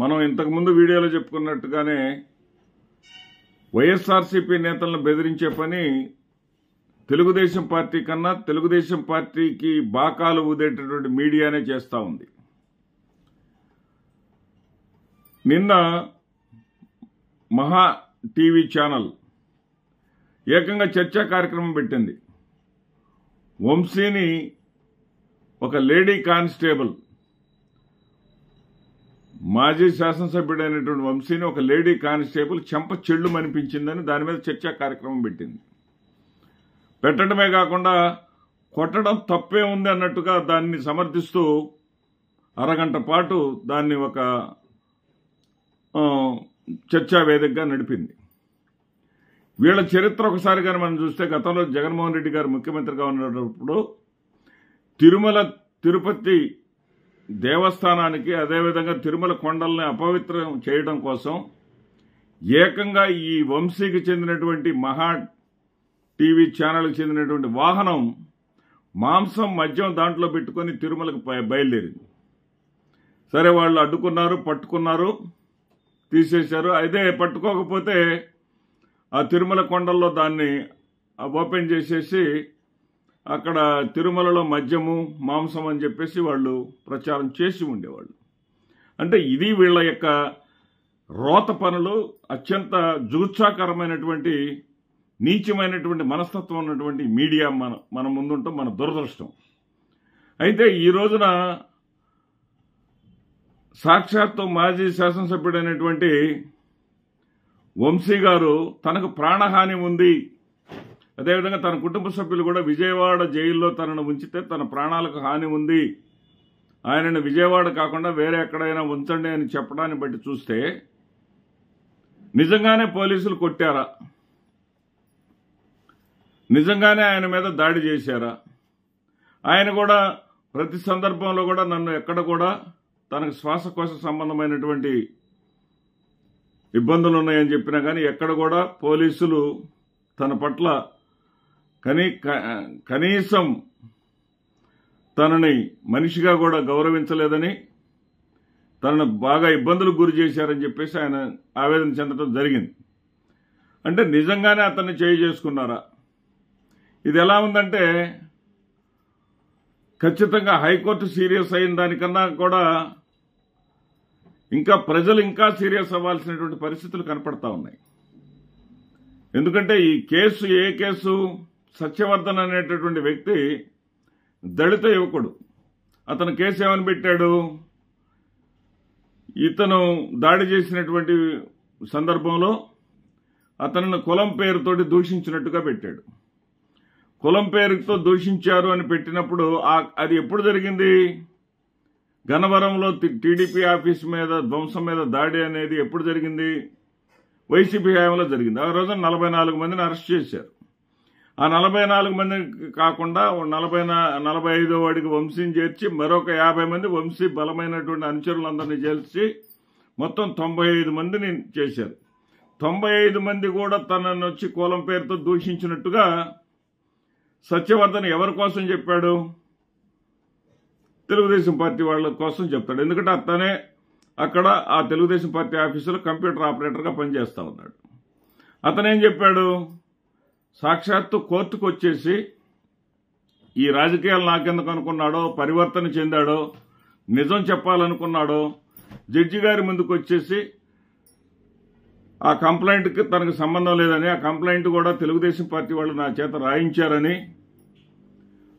మనం ఇంతకుముందు వీడియోలో చెప్పుకున్నట్టుగానే వైఎస్ఆర్సీపీ నేతలను బెదిరించే పని తెలుగుదేశం పార్టీ కన్నా తెలుగుదేశం పార్టీకి బాకాలు ఊదేటటువంటి మీడియానే చేస్తూ ఉంది. నిన్న మహా టీవీ ఛానల్ ఏకంగా చర్చా కార్యక్రమం పెట్టింది. వంశీని ఒక లేడీ కానిస్టేబుల్, మాజీ శాసనసభ్యుడైనటువంటి వంశీని ఒక లేడీ కానిస్టేబుల్ చెంప చెళ్ళు అనిపించిందని దాని మీద చర్చా కార్యక్రమం పెట్టింది. పెట్టడమే కాకుండా కొట్టడం తప్పే ఉంది అన్నట్టుగా దాన్ని సమర్థిస్తూ అరగంట పాటు దాన్ని ఒక చర్చా వేదికగా నడిపింది. వీళ్ళ చరిత్ర ఒకసారి కానీ మనం చూస్తే గతంలో జగన్మోహన్ రెడ్డి గారు ముఖ్యమంత్రిగా ఉన్నప్పుడు తిరుమల తిరుపతి దేవస్థానానికి అదేవిధంగా తిరుమల కొండల్ని అపవిత్రం చేయడం కోసం ఏకంగా ఈ వంశీకి చెందినటువంటి మహా టీవీ ఛానల్కి చెందినటువంటి వాహనం మాంసం మద్యం దాంట్లో పెట్టుకొని తిరుమలకు బయలుదేరింది. సరే, వాళ్ళు అడ్డుకున్నారు, పట్టుకున్నారు, తీసేశారు. అదే పట్టుకోకపోతే ఆ తిరుమల కొండల్లో దాన్ని ఓపెన్ చేసేసి అక్కడ తిరుమలలో మద్యము మాంసం అని చెప్పేసి వాళ్ళు ప్రచారం చేసి ఉండేవాళ్ళు. అంటే ఇది వీళ్ళ యొక్క రోత పనులు. అత్యంత జుగుత్సాకరమైనటువంటి నీచమైనటువంటి మనస్తత్వం ఉన్నటువంటి మీడియా మన ముందుంటాం, మన దురదృష్టం. అయితే ఈ రోజున సాక్షాత్తు మాజీ శాసనసభ్యుడైనటువంటి వంశీ గారు తనకు ప్రాణహాని ఉంది, అదేవిధంగా తన కుటుంబ సభ్యులు కూడా విజయవాడ జైల్లో తనను ఉంచితే తన ప్రాణాలకు హాని ఉంది, ఆయనను విజయవాడ కాకుండా వేరే ఎక్కడైనా ఉంచండి అని చెప్పడాన్ని బట్టి చూస్తే నిజంగానే పోలీసులు కొట్టారా? నిజంగానే ఆయన మీద దాడి చేశారా? ఆయన కూడా ప్రతి సందర్భంలో కూడా నన్ను ఎక్కడ కూడా తనకు శ్వాసకోశ సంబంధమైనటువంటి ఇబ్బందులు ఉన్నాయని చెప్పినా కానీ ఎక్కడ కూడా పోలీసులు తన పట్ల కనీసం తనని మనిషిగా కూడా గౌరవించలేదని, తనను బాగా ఇబ్బందులకు గురి చేశారని చెప్పేసి ఆయన ఆవేదన చెందడం జరిగింది. అంటే నిజంగానే అతన్ని చేసుకున్నారా? ఇది ఎలా ఉందంటే ఖచ్చితంగా హైకోర్టు సీరియస్ అయిన దానికన్నా కూడా ఇంకా ప్రజలు ఇంకా సీరియస్ అవ్వాల్సినటువంటి పరిస్థితులు కనపడతా ఉన్నాయి. ఎందుకంటే ఈ కేసు ఏ కేసు? సత్యవర్ధన్ అనేటటువంటి వ్యక్తి దళిత యువకుడు. అతను కేసు ఏమని పెట్టాడు? ఇతను దాడి చేసినటువంటి సందర్భంలో అతనిని కులం పేరుతోటి దూషించినట్టుగా పెట్టాడు. కులం పేరుతో దూషించారు అని పెట్టినప్పుడు అది ఎప్పుడు జరిగింది? గన్నవరంలో టీడీపీ ఆఫీస్ మీద ధ్వంసం మీద దాడి అనేది ఎప్పుడు జరిగింది? వైసీపీ హయాంలో జరిగింది. ఆ రోజున 44 మందిని అరెస్ట్ చేశారు. ఆ 44 మంది కాకుండా 45వ వాడికి వంశీని చేర్చి మరొక 50 మంది వంశీ బలమైనటువంటి అనుచరులందరినీ చేర్చి మొత్తం 95 మందిని చేశారు. 95 మంది కూడా తనను వచ్చి కులం పేరుతో దూషించినట్టుగా సత్యవర్ధన్ ఎవరి కోసం చెప్పాడు? తెలుగుదేశం పార్టీ వాళ్ళ కోసం చెప్తాడు. ఎందుకంటే అతనే అక్కడ ఆ తెలుగుదేశం పార్టీ ఆఫీసులో కంప్యూటర్ ఆపరేటర్గా పనిచేస్తా ఉన్నాడు. అతనేం చెప్పాడు? సాక్షాత్తు కోర్టుకు వచ్చేసి ఈ రాజకీయాలు నాకెందుకు అనుకున్నాడో, పరివర్తన చెందాడో, నిజం చెప్పాలనుకున్నాడో జడ్జి గారి ముందుకు వచ్చేసి ఆ కంప్లైంట్కి తనకు సంబంధం లేదని, ఆ కంప్లైంట్ కూడా తెలుగుదేశం పార్టీ వాళ్ళు నా చేత రాయించారని,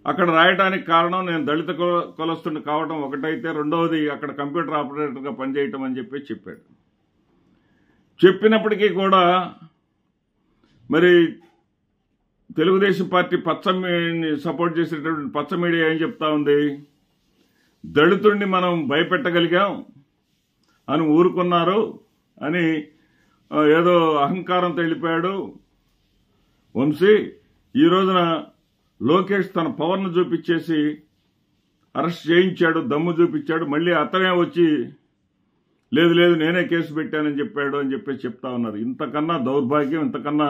అక్కడ రాయడానికి కారణం నేను దళిత కులస్తుని కావడం ఒకటైతే, రెండవది అక్కడ కంప్యూటర్ ఆపరేటర్గా పనిచేయటం అని చెప్పాడు. చెప్పినప్పటికీ కూడా మరి తెలుగుదేశం పార్టీ సపోర్ట్ చేసేటటువంటి పచ్చ మీడియా ఏం చెప్తా ఉంది? దళితుడిని మనం భయపెట్టగలిగాం అని ఊరుకున్నారు అని ఏదో అహంకారంతో వెళ్ళిపోయాడు వంశీ. ఈ రోజున లోకేష్ తన పవర్ను చూపించేసి అరెస్ట్ చేయించాడు, దమ్ము చూపించాడు. మళ్ళీ అతనే వచ్చి లేదు నేనే కేసు పెట్టానని చెప్పాడు అని చెప్తా ఉన్నారు. ఇంతకన్నా దౌర్భాగ్యం, ఇంతకన్నా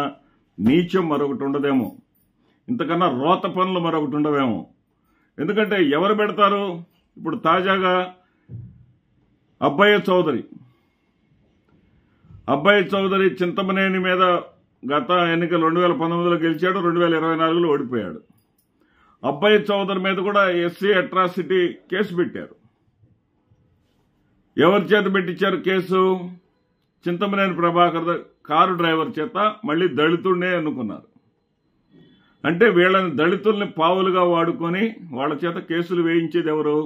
నీచం మరొకటి ఉండదేమో, ఇంతకన్నా రోత పనులు మరొకటి ఉండవేమో. ఎందుకంటే ఎవరు పెడతారు? ఇప్పుడు తాజాగా అబ్బయ్య చౌదరి అబ్బాయి చౌదరి చింతమనేని మీద గత ఎన్నికలు 2019లో గెలిచాడు, 2024లో ఓడిపోయాడు. అబ్బాయి చౌదరి మీద కూడా ఎస్సీ అట్రాసిటీ కేసు పెట్టారు. ఎవరి చేత పెట్టించారు case? Chintamaneni Prabhakar car driver చేత. మళ్ళీ దళితుడినే ఎన్నుకున్నారు. అంటే వీళ్ళని దళితుల్ని పావులుగా వాడుకొని వాళ్ళ చేత కేసులు వేయించేది ఎవరు?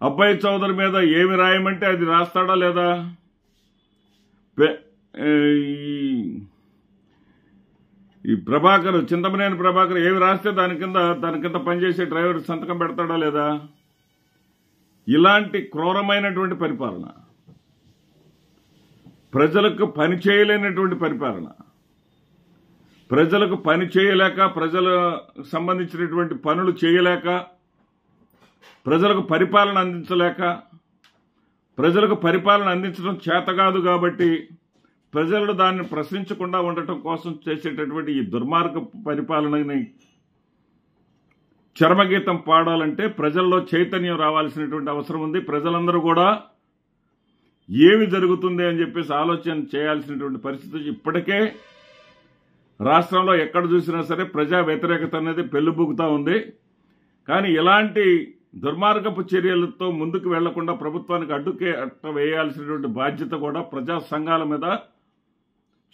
అబ్బాయి చౌదరి మీద ఏమి రాయమంటే అది రాస్తాడా లేదా? ఈ ప్రభాకర్, చింతమనేని ప్రభాకర్ ఏమి రాస్తే దాని కింద పనిచేసే డ్రైవర్ సంతకం పెడతాడా లేదా? ఇలాంటి క్రూరమైనటువంటి పరిపాలన, ప్రజలకు పని చేయలేనటువంటి పరిపాలన, ప్రజలకు పని చేయలేక, ప్రజలకు సంబంధించినటువంటి పనులు చేయలేక, ప్రజలకు పరిపాలన అందించలేక, ప్రజలకు పరిపాలన అందించడం చేతకాదు కాబట్టి ప్రజలు దాన్ని ప్రశ్నించకుండా ఉండటం కోసం చేసేటటువంటి ఈ దుర్మార్గ పరిపాలనని చరమగీతం పాడాలంటే ప్రజల్లో చైతన్యం రావాల్సినటువంటి అవసరం ఉంది. ప్రజలందరూ కూడా ఏమి జరుగుతుంది అని చెప్పేసి ఆలోచన చేయాల్సినటువంటి పరిస్థితి ఇప్పటికే రాష్ట్రంలో ఎక్కడ చూసినా సరే ప్రజా వ్యతిరేకత అనేది పెళ్లిబుగుతా ఉంది. కానీ ఇలాంటి దుర్మార్గపు చర్యలతో ముందుకు వెళ్లకుండా ప్రభుత్వానికి అడ్డ వేయాల్సినటువంటి బాధ్యత కూడా ప్రజా సంఘాల మీద,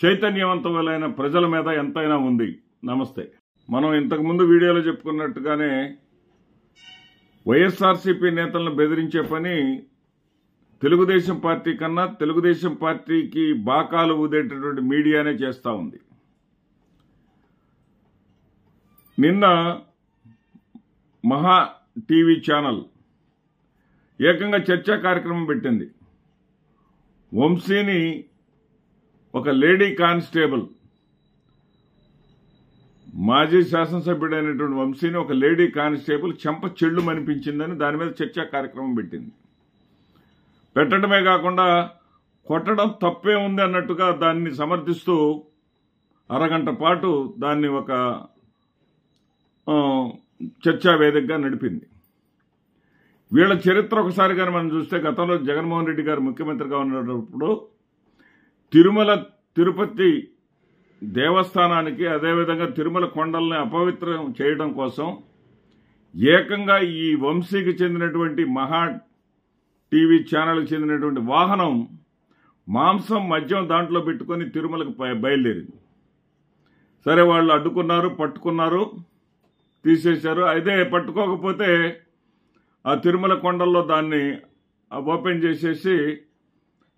చైతన్యవంతమైన ప్రజల మీద ఎంతైనా ఉంది. నమస్తే. మనం ఇంతకుముందు వీడియోలో చెప్పుకున్నట్టుగానే వైఎస్ఆర్సీపీ నేతలను బెదిరించే పని తెలుగుదేశం పార్టీ కన్నా తెలుగుదేశం పార్టీకి బాకాలు ఊదేటటువంటి మీడియానే చేస్తూ ఉంది. నిన్న మహా టీవీ ఛానల్ ఏకంగా చర్చా కార్యక్రమం పెట్టింది. వంశీని, ఒక లేడీ కానిస్టేబుల్, మాజీ శాసనసభ్యుడైనటువంటి వంశీని ఒక లేడీ కానిస్టేబుల్ చెంప చెళ్ళు అనిపించిందని దాని మీద చర్చా కార్యక్రమం పెట్టింది. పెట్టడమే కాకుండా కొట్టడం తప్పే ఉంది అన్నట్టుగా దాన్ని సమర్థిస్తూ అరగంట పాటు దాన్ని ఒక చర్చా వేదికగా నడిపింది. వీళ్ళ చరిత్ర ఒకసారి కానీ మనం చూస్తే గతంలో జగన్మోహన్ రెడ్డి గారు ముఖ్యమంత్రిగా ఉన్నప్పుడు తిరుమల తిరుపతి దేవస్థానానికి, అదేవిధంగా తిరుమల కొండల్ని అపవిత్రం చేయడం కోసం ఏకంగా ఈ వంశీకి చెందినటువంటి మహా టీవీ ఛానల్కి చెందినటువంటి వాహనం మాంసం, మద్యం దాంట్లో పెట్టుకొని తిరుమలకు బయలుదేరింది. సరే, వాళ్ళు అడ్డుకున్నారు, పట్టుకున్నారు, తీసేశారు. అదే పట్టుకోకపోతే ఆ తిరుమల కొండల్లో దాన్ని ఓపెన్ చేసేసి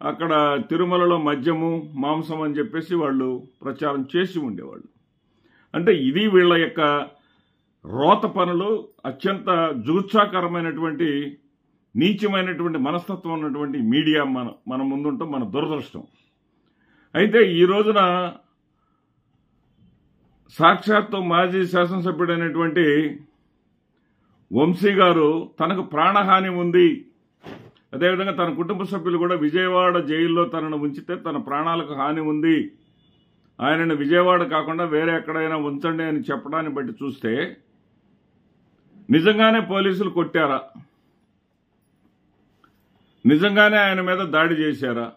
అక్కడ తిరుమలలో మద్యము, మాంసం అని చెప్పేసి వాళ్ళు ప్రచారం చేసి ఉండేవాళ్ళు. అంటే ఇది వీళ్ళ యొక్క రోత పనులు. అత్యంత జుగుత్సాకరమైనటువంటి, నీచమైనటువంటి మనస్తత్వం ఉన్నటువంటి మీడియా మన ముందుంటాం, మన దురదృష్టం. అయితే ఈ రోజున సాక్షాత్తు మాజీ శాసనసభ్యుడైనటువంటి వంశీ గారు తనకు ప్రాణహాని ఉంది, అదేవిధంగా తన కుటుంబ సభ్యులు కూడా విజయవాడ జైల్లో తనను ఉంచితే తన ప్రాణాలకు హాని ఉంది, ఆయనను విజయవాడ కాకుండా వేరే ఎక్కడైనా ఉంచండి అని చెప్పడాన్ని బట్టి చూస్తే నిజంగానే పోలీసులు కొట్టారా? నిజంగానే ఆయన మీద దాడి చేశారా?